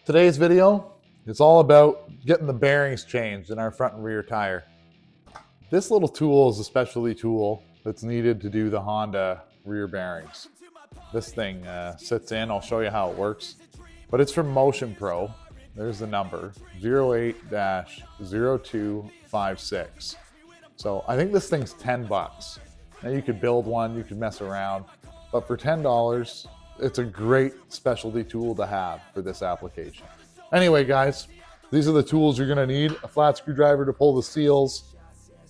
Today's video is all about getting the bearings changed in our front and rear tire. This little tool is a specialty tool that's needed to do the Honda rear bearings. This thing sits in, I'll show you how it works, but it's from Motion Pro. There's the number, 08-0256. So I think this thing's 10 bucks. Now you could build one, you could mess around, but for $10, it's a great specialty tool to have for this application. Anyway, guys, these are the tools you're gonna need. A flat screwdriver to pull the seals,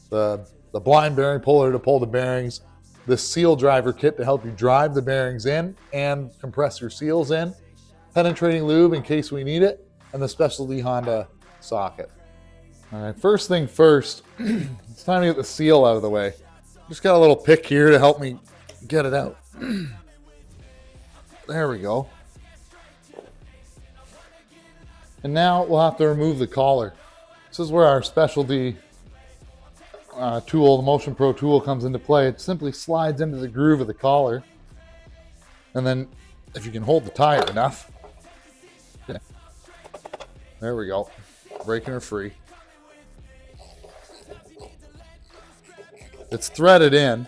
the blind bearing puller to pull the bearings, the seal driver kit to help you drive the bearings in and compress your seals in, penetrating lube in case we need it, and the specialty Honda socket. All right, first thing first, it's time to get the seal out of the way. Just got a little pick here to help me get it out. There we go. And now we'll have to remove the collar. This is where our specialty tool, the Motion Pro tool, comes into play. It simply slides into the groove of the collar. And then if you can hold the tire enough, there we go, breaking her free. It's threaded in,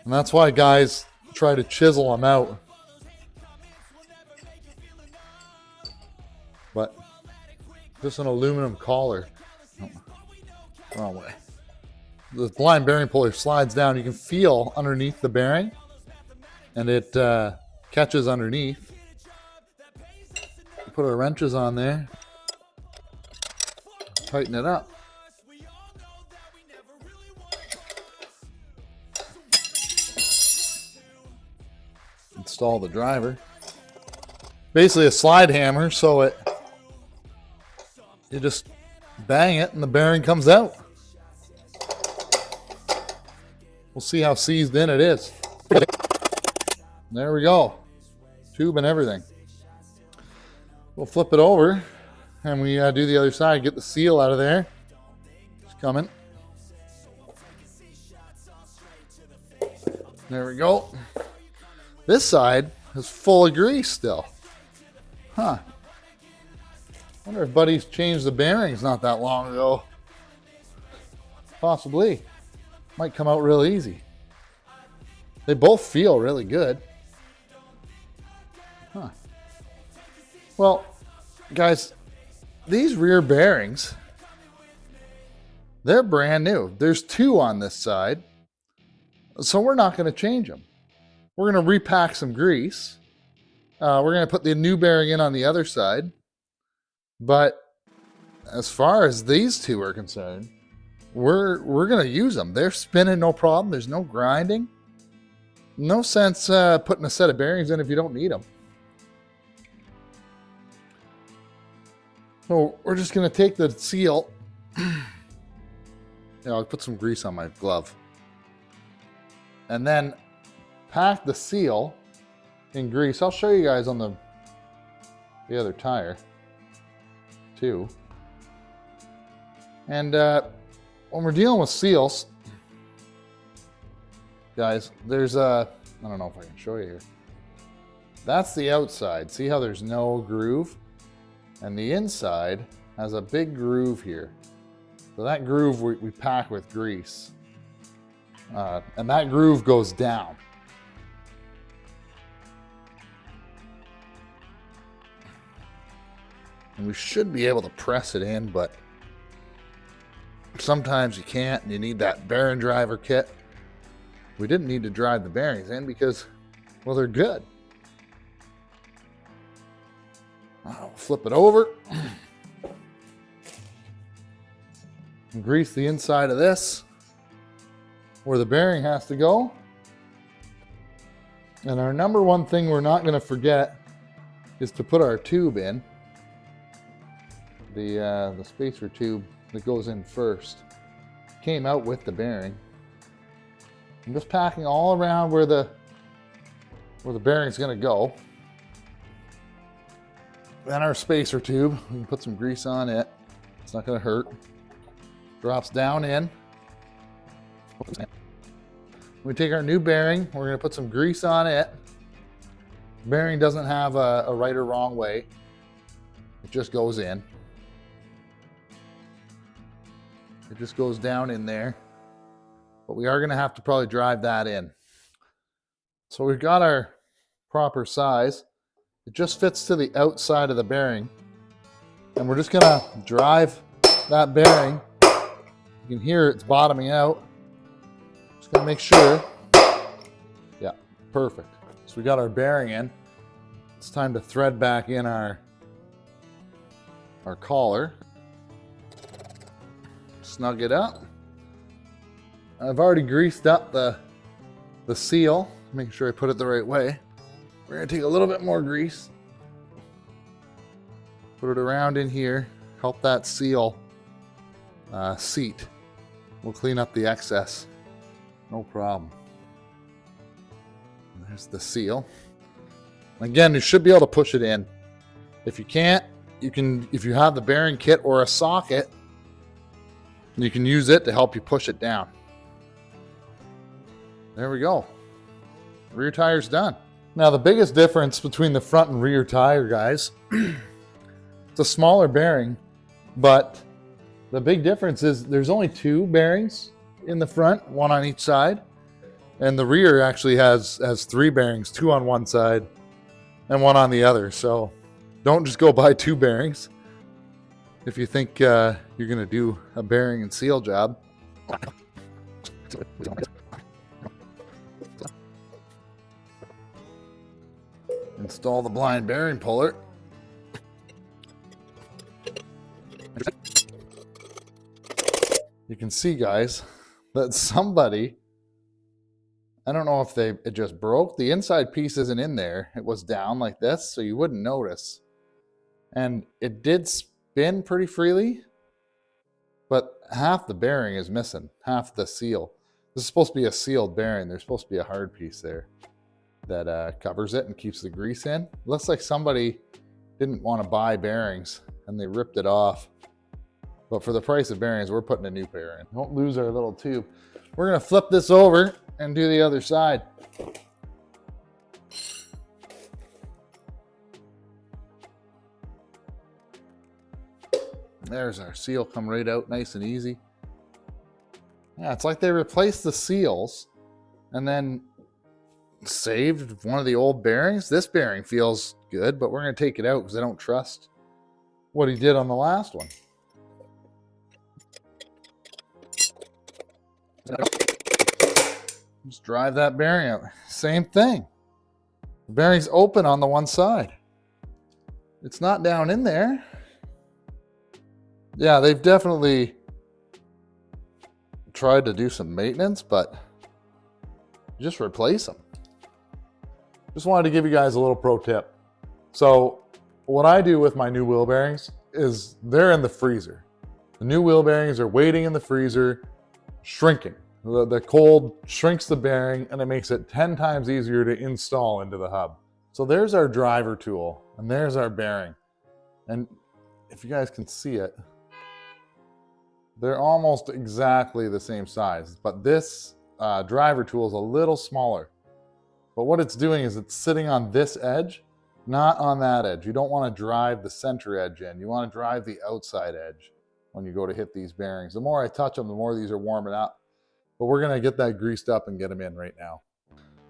and that's why guys try to chisel them out. But just an aluminum collar. Wrong way. The blind bearing puller slides down. You can feel underneath the bearing, and it catches underneath. Put our wrenches on there, tighten it up. Install the driver. Basically a slide hammer, so you just bang it and the bearing comes out. We'll see how seized in it is. There we go. Tube and everything. We'll flip it over and we do the other side, get the seal out of there. It's coming. There we go. This side is full of grease still. Huh. Wonder if Buddy's changed the bearings not that long ago. Possibly. Might come out real easy. They both feel really good. Huh. Well, guys, these rear bearings, they're brand new. There's two on this side, so we're not going to change them. We're going to repack some grease. We're going to put the new bearing in on the other side. But as far as these two are concerned, we're going to use them. They're spinning no problem. There's no grinding. No sense putting a set of bearings in if you don't need them. So we're just going to take the seal. I'll put some grease on my glove. And then pack the seal in grease. I'll show you guys on the other tire too. And when we're dealing with seals, guys, there's I don't know if I can show you here. That's the outside. See how there's no groove? And the inside has a big groove here. So that groove we pack with grease. And that groove goes down. And we should be able to press it in, but sometimes you can't, and you need that bearing driver kit. We didn't need to drive the bearings in because, well, they're good. I'll flip it over and grease the inside of this where the bearing has to go. And our number one thing we're not going to forget is to put our tube in. The spacer tube that goes in first came out with the bearing. I'm just packing all around where the bearing's going to go. Then our spacer tube, we can put some grease on it. It's not going to hurt. Drops down in. We take our new bearing, we're going to put some grease on it. Bearing doesn't have a right or wrong way. It just goes in. It just goes down in there. But we are going to have to probably drive that in. So we've got our proper size. It just fits to the outside of the bearing. And we're just going to drive that bearing. You can hear it's bottoming out. Just going to make sure. Yeah, perfect. So we got our bearing in. It's time to thread back in our collar. Snug it up. I've already greased up the seal, making sure I put it the right way. We're going to take a little bit more grease. Put it around in here. Help that seal seat. We'll clean up the excess. No problem. There's the seal. Again, you should be able to push it in. If you can't, you can, if you have the bearing kit or a socket, you can use it to help you push it down. There we go. Rear tire's done. Now the biggest difference between the front and rear tire, guys, it's a smaller bearing, but the big difference is there's only 2 bearings in the front, 1 on each side, and the rear actually has 3 bearings, 2 on one side and 1 on the other. So don't just go buy 2 bearings if you think you're going to do a bearing and seal job. Install the blind bearing puller. You can see, guys, that somebody, I don't know if it just broke. The inside piece isn't in there. It was down like this, so you wouldn't notice. And it did spin pretty freely, but half the bearing is missing, half the seal. This is supposed to be a sealed bearing. There's supposed to be a hard piece there that covers it and keeps the grease in. Looks like somebody didn't want to buy bearings and they ripped it off. But for the price of bearings, we're putting a new pair in. Don't lose our little tube. We're going to flip this over and do the other side. There's our seal, come right out nice and easy. Yeah, it's like they replaced the seals and then saved one of the old bearings. This bearing feels good, but we're going to take it out because I don't trust what he did on the last one. Just drive that bearing out. Same thing. The bearing's open on the one side. It's not down in there. Yeah, they've definitely tried to do some maintenance, but just replace them. Just wanted to give you guys a little pro tip. So what I do with my new wheel bearings is they're in the freezer. The new wheel bearings are waiting in the freezer, shrinking. The cold shrinks the bearing and it makes it 10 times easier to install into the hub. So there's our driver tool and there's our bearing. And if you guys can see it, they're almost exactly the same size, but this driver tool is a little smaller. But what it's doing is it's sitting on this edge, not on that edge. You don't want to drive the center edge in. You want to drive the outside edge when you go to hit these bearings. The more I touch them, the more these are warming up. But we're going to get that greased up and get them in right now.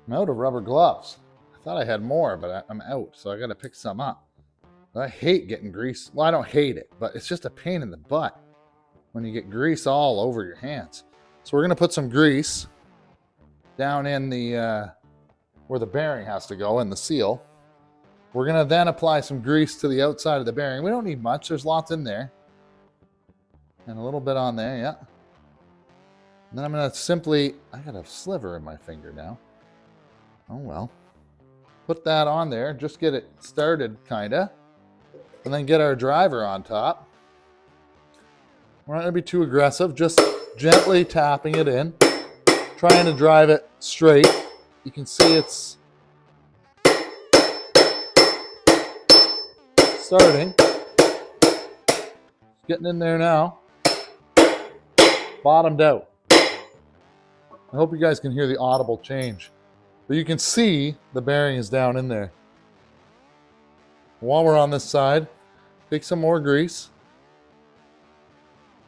I'm out of rubber gloves. I thought I had more, but I'm out, so I got to pick some up. I hate getting grease. Well, I don't hate it, but it's just a pain in the butt when you get grease all over your hands. So we're going to put some grease down in the where the bearing has to go in the seal. We're going to then apply some grease to the outside of the bearing. We don't need much. There's lots in there. And a little bit on there, yeah. And then I'm going to simply, I got a sliver in my finger now. Oh well. Put that on there, just get it started kind of. And then get our driver on top. We're not going to be too aggressive, just gently tapping it in. Trying to drive it straight. You can see it's starting. It's getting in there now. Bottomed out. I hope you guys can hear the audible change. But you can see the bearing is down in there. While we're on this side, Take some more grease.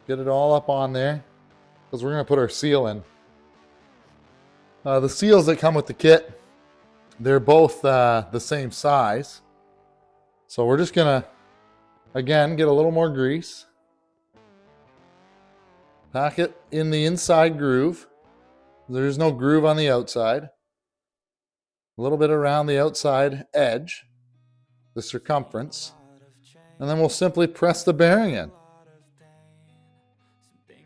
Get it all up on there, because we're going to put our seal in. The seals that come with the kit, they're both the same size. So we're just going to, again, get a little more grease. Pack it in the inside groove. There's no groove on the outside. A little bit around the outside edge, the circumference. And then we'll simply press the bearing in.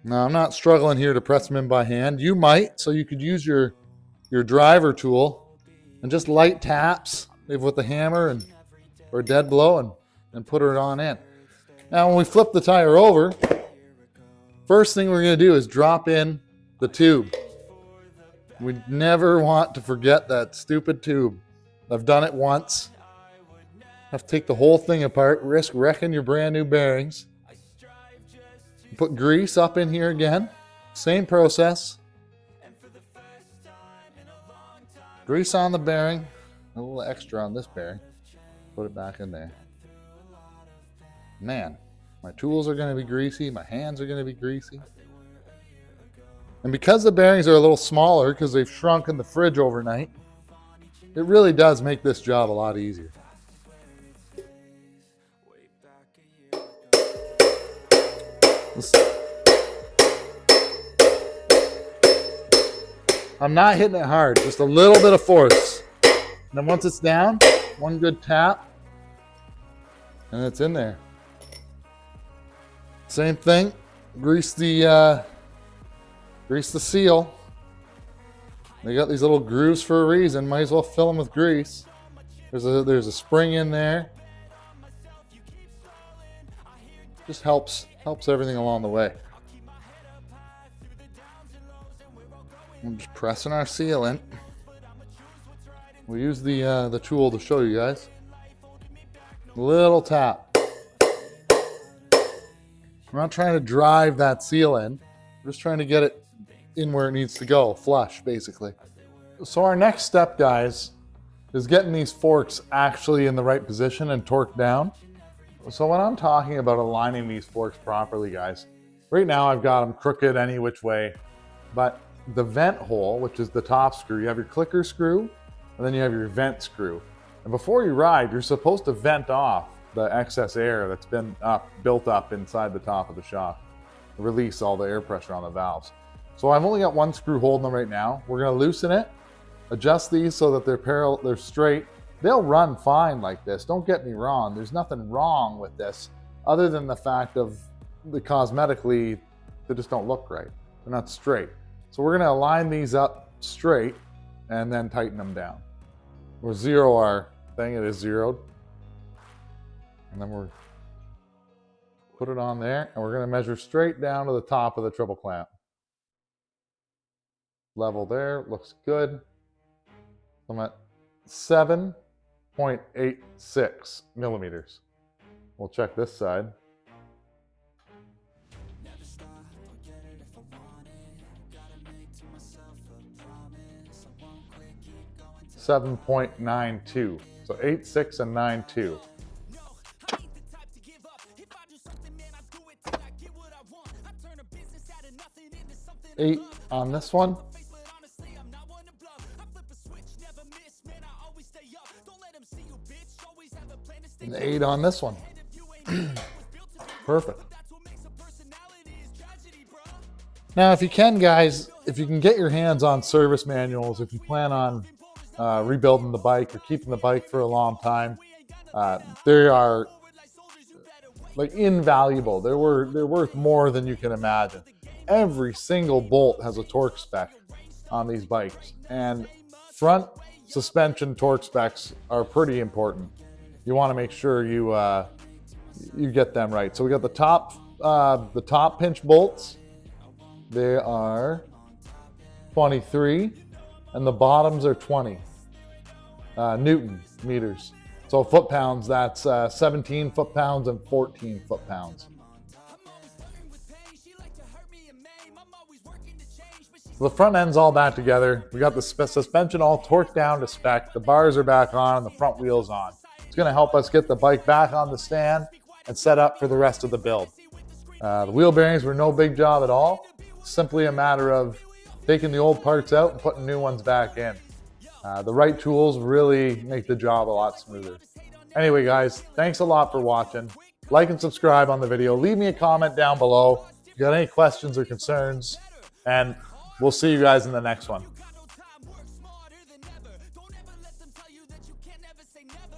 Now, I'm not struggling here to press them in by hand. You might, so you could use your driver tool and just light taps with the hammer or a dead blow and put it on in. Now, when we flip the tire over, first thing we're going to do is drop in the tube. We never want to forget that stupid tube. I've done it once. Have to take the whole thing apart, risk wrecking your brand new bearings. Put grease up in here again. Same process. Grease on the bearing. A little extra on this bearing. Put it back in there. Man, my tools are going to be greasy. My hands are going to be greasy. And because the bearings are a little smaller, because they've shrunk in the fridge overnight, it really does make this job a lot easier. I'm not hitting it hard, just a little bit of force. And then once it's down, one good tap, and it's in there. Same thing, grease the seal. They got these little grooves for a reason. Might as well fill them with grease. There's a spring in there. Just helps everything along the way. I'm just pressing our seal in. We'll use the tool to show you guys. Little tap. We're not trying to drive that seal in. We're just trying to get it in where it needs to go, flush, basically. So our next step, guys, is getting these forks actually in the right position and torqued down. So when I'm talking about aligning these forks properly, guys, right now I've got them crooked any which way, but the vent hole, which is the top screw, you have your clicker screw, and then you have your vent screw. And before you ride, you're supposed to vent off the excess air that's been built up inside the top of the shock, release all the air pressure on the valves. So I've only got one screw holding them right now. We're going to loosen it, adjust these so that they're straight. They'll run fine like this. Don't get me wrong. There's nothing wrong with this other than the fact of the cosmetically, they just don't look right. They're not straight. So we're going to align these up straight and then tighten them down. We'll zero our thing. It is zeroed. And then we're put it on there, and we're going to measure straight down to the top of the triple clamp. Level there, looks good. I'm at 7.86 millimeters. We'll check this side. 7.92. So 8.6 and 9.2. 8 on this one. And 8 on this one. Perfect. Now, if you can, guys, if you can get your hands on service manuals, if you plan on rebuilding the bike or keeping the bike for a long time, they are like invaluable. They're worth more than you can imagine. Every single bolt has a torque spec on these bikes, and front suspension torque specs are pretty important. You want to make sure you get them right. So we got the top pinch bolts. They are 23, and the bottoms are 20 Newton meters. So foot-pounds, that's 17 foot-pounds and 14 foot-pounds. So the front end's all back together. We got the suspension all torqued down to spec. The bars are back on and the front wheel's on. It's going to help us get the bike back on the stand and set up for the rest of the build. The wheel bearings were no big job at all. Simply a matter of taking the old parts out and putting new ones back in. The right tools really make the job a lot smoother. Anyway, guys, thanks a lot for watching. Like and subscribe on the video. Leave me a comment down below if you got any questions or concerns, and we'll see you guys in the next one.